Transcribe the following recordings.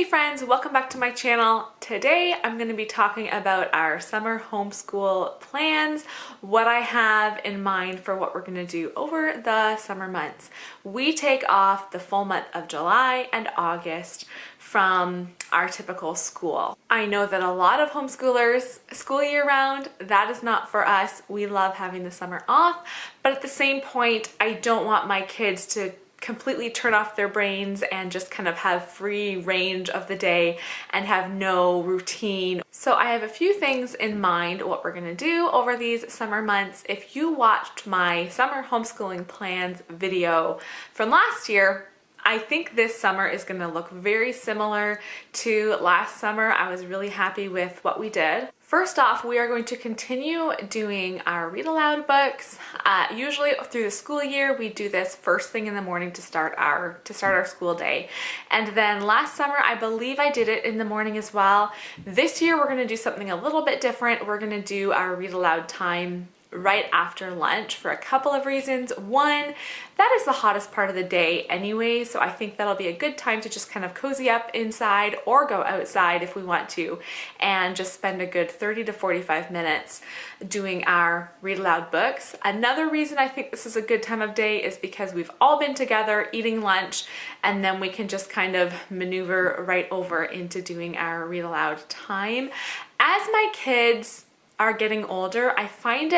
Hey friends, welcome back to my channel. Today I'm going to be talking about our summer homeschool plans, what I have in mind for what we're going to do over the summer months. We take off the full month of July and August from our typical school. I know that a lot of homeschoolers school year round. That is not for us. We love having the summer off, but at the same point, I don't want my kids to completely turn off their brains and just kind of have free range of the day and have no routine. So I have a few things in mind what we're gonna do over these summer months. If you watched my summer homeschooling plans video from last year, I think this summer is going to look very similar to last summer. I was really happy with what we did. First off, we are going to continue doing our read aloud books. Usually through the school year, we do this first thing in the morning to start our school day. And then last summer, I believe I did it in the morning as well. This year, we're going to do something a little bit different. We're going to do our read aloud time right after lunch for a couple of reasons. One, that is the hottest part of the day anyway, so I think that'll be a good time to just kind of cozy up inside or go outside if we want to and just spend a good 30 to 45 minutes doing our read aloud books. Another reason I think this is a good time of day is because we've all been together eating lunch, and then we can just kind of maneuver right over into doing our read aloud time. As my kids are getting older, I find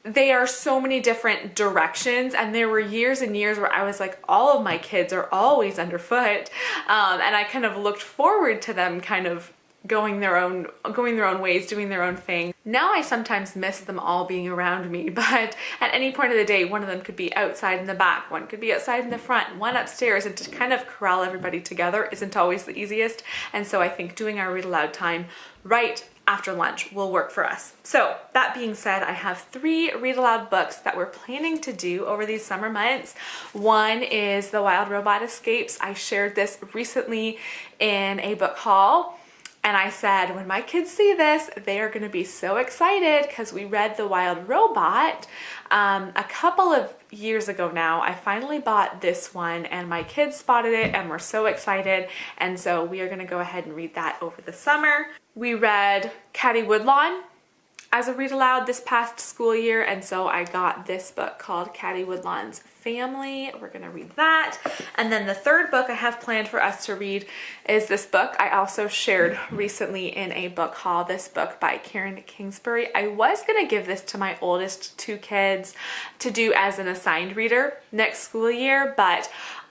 they are so many different directions, and there were years and years where I was like, all of my kids are always underfoot, and I kind of looked forward to them kind of going their own ways, doing their own thing. Now I sometimes miss them all being around me, but at any point of the day, one of them could be outside in the back, one could be outside in the front, one upstairs, and to kind of corral everybody together isn't always the easiest. And so I think doing our read aloud time right after lunch will work for us. So that being said, I have 3 read aloud books that we're planning to do over these summer months. One is The Wild Robot Escapes. I shared this recently in a book haul, and I said, when my kids see this, they are gonna be so excited because we read The Wild Robot a couple of years ago now. I finally bought this one and my kids spotted it and were so excited. And so we are gonna go ahead and read that over the summer. We read Caddy Woodlawn as a read aloud this past school year, and so I got this book called Caddy Woodlawn's Family. We're gonna read that. And then the third book I have planned for us to read is this book I also shared recently in a book haul, this book by Karen Kingsbury. I was gonna give this to my oldest 2 kids to do as an assigned reader next school year, but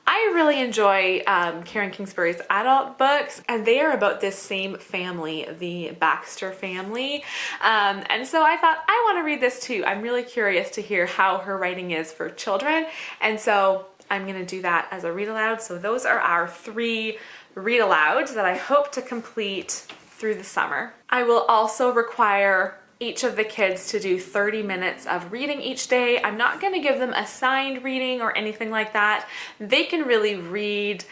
I really enjoy Karen Kingsbury's adult books, and they are about this same family, the Baxter family. And so I thought, I want to read this too. I'm really curious to hear how her writing is for children. And so I'm going to do that as a read aloud. So those are our 3 read alouds that I hope to complete through the summer. I will also require each of the kids to do 30 minutes of reading each day. I'm not going to give them assigned reading or anything like that. They can really read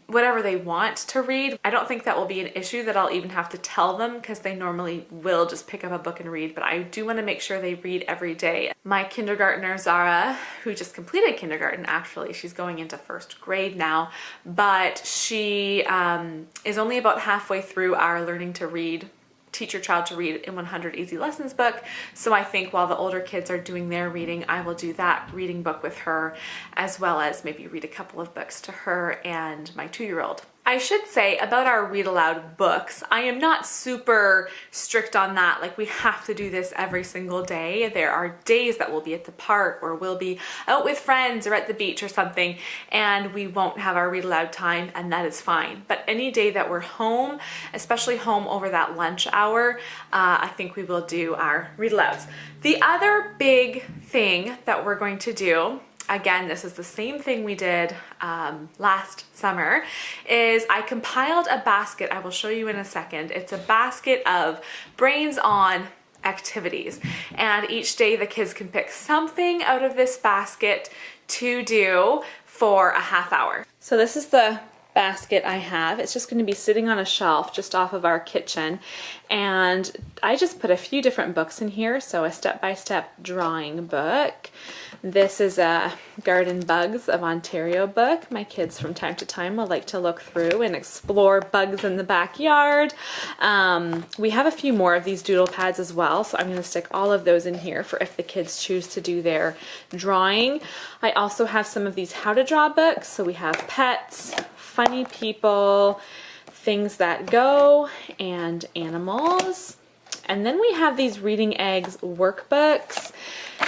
whatever they want to read. I don't think that will be an issue that I'll even have to tell them, because they normally will just pick up a book and read, but I do want to make sure they read every day. My kindergartner, Zara, who just completed kindergarten, actually, she's going into 1st grade now, but she is only about halfway through our Learning to Read Teach Your Child to Read in 100 Easy Lessons book. So I think while the older kids are doing their reading, I will do that reading book with her, as well as maybe read a couple of books to her and my 2-year-old. I should say about our read aloud books, I am not super strict on that. Like, we have to do this every single day. There are days that we'll be at the park or we'll be out with friends or at the beach or something, and we won't have our read aloud time, and that is fine. But any day that we're home, especially home over that lunch hour, I think we will do our read alouds. The other big thing that we're going to do, again, this is the same thing we did last summer, is I compiled a basket. I will show you in a second. It's a basket of brains on activities, and each day the kids can pick something out of this basket to do for a half hour. So this is the basket I have. It's just going to be sitting on a shelf just off of our kitchen, and I just put a few different books in here. So a step-by-step drawing book. This is a Garden Bugs of Ontario book. My kids from time to time will like to look through and explore bugs in the backyard. We have a few more of these doodle pads as well, so I'm going to stick all of those in here for if the kids choose to do their drawing. I also have some of these how to draw books. So we have pets, funny people, things that go, and animals. And then we have these Reading Eggs workbooks.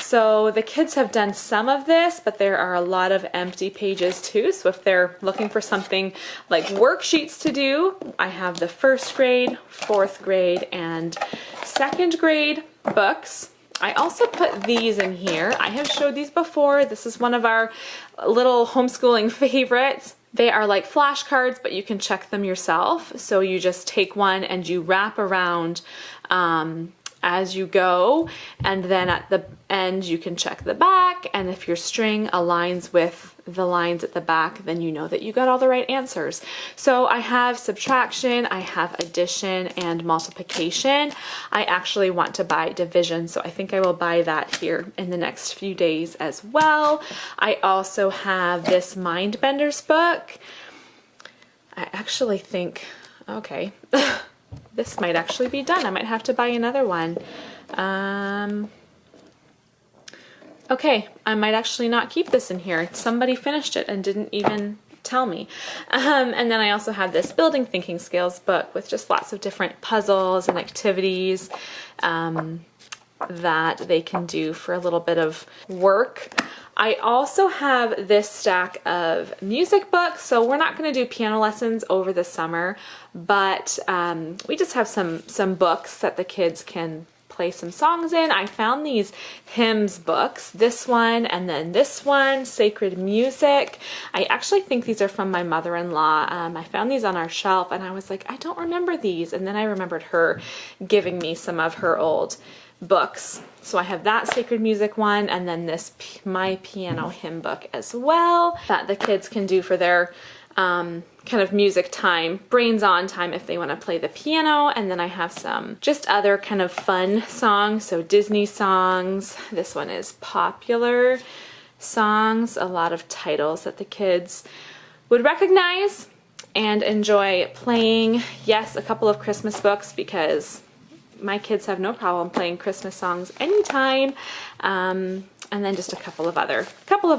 So the kids have done some of this, but there are a lot of empty pages too. So if they're looking for something like worksheets to do, I have the 1st grade, 4th grade, and 2nd grade books. I also put these in here. I have showed these before. This is one of our little homeschooling favorites. They are like flashcards, but you can check them yourself. So you just take one and you wrap around as you go, and then at the end you can check the back, and if your string aligns with the lines at the back, then you know that you got all the right answers. So I have subtraction, I have addition, and multiplication. I actually want to buy division, so I think I will buy that here in the next few days as well. I also have this Mindbenders book. I actually think, okay, this might actually be done. I might have to buy another one. Okay, I might actually not keep this in here. Somebody finished it and didn't even tell me. And then I also have this Building Thinking Skills book with just lots of different puzzles and activities that they can do for a little bit of work. I also have this stack of music books. So we're not going to do piano lessons over the summer, but we just have some books that the kids can play some songs in. I found these hymns books, this one and then this one, Sacred Music. I actually think these are from my mother-in-law. I found these on our shelf and I was like, I don't remember these. And then I remembered her giving me some of her old books. So I have that Sacred Music one, and then this My Piano hymn book as well that the kids can do for their kind of music time, brains on time if they want to play the piano. And then I have some just other kind of fun songs, so Disney songs. This one is popular songs, a lot of titles that the kids would recognize and enjoy playing. Yes, a couple of Christmas books, because my kids have no problem playing Christmas songs anytime. And then just a couple of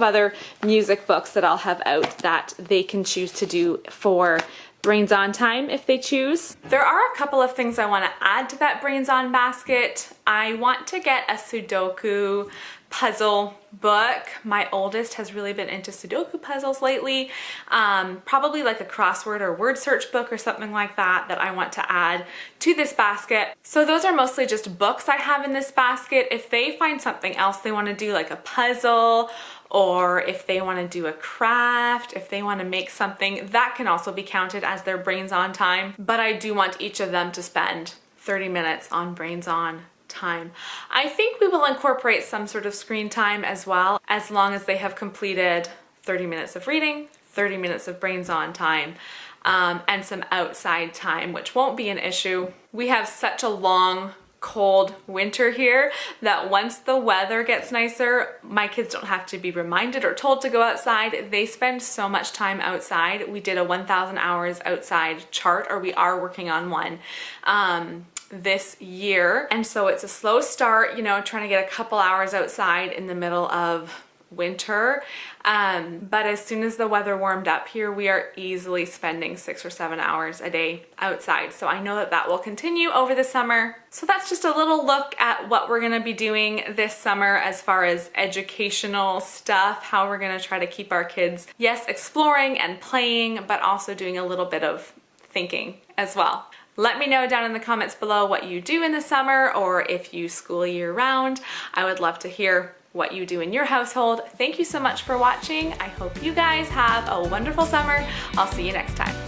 other music books that I'll have out that they can choose to do for Brains On time if they choose. There are a couple of things I want to add to that Brains On basket. I want to get a Sudoku puzzle book. My oldest has really been into Sudoku puzzles lately. Probably like a crossword or word search book or something like that I want to add to this basket. So those are mostly just books I have in this basket. If they find something else they want to do, like a puzzle, or if they want to do a craft, if they want to make something, that can also be counted as their Brains On time. But I do want each of them to spend 30 minutes on Brains On time. I think we will incorporate some sort of screen time as well, as long as they have completed 30 minutes of reading, 30 minutes of Brains On time, and some outside time, which won't be an issue. We have such a long, cold winter here that once the weather gets nicer, my kids don't have to be reminded or told to go outside. They spend so much time outside. We did a 1,000 hours outside chart, or we are working on one this year. And so it's a slow start, you know, trying to get a couple hours outside in the middle of winter. But as soon as the weather warmed up here, we are easily spending 6 or 7 hours a day outside. So I know that that will continue over the summer. So that's just a little look at what we're going to be doing this summer as far as educational stuff, how we're going to try to keep our kids, yes, exploring and playing, but also doing a little bit of thinking as well. Let me know down in the comments below what you do in the summer, or if you school year round. I would love to hear what you do in your household. Thank you so much for watching. I hope you guys have a wonderful summer. I'll see you next time.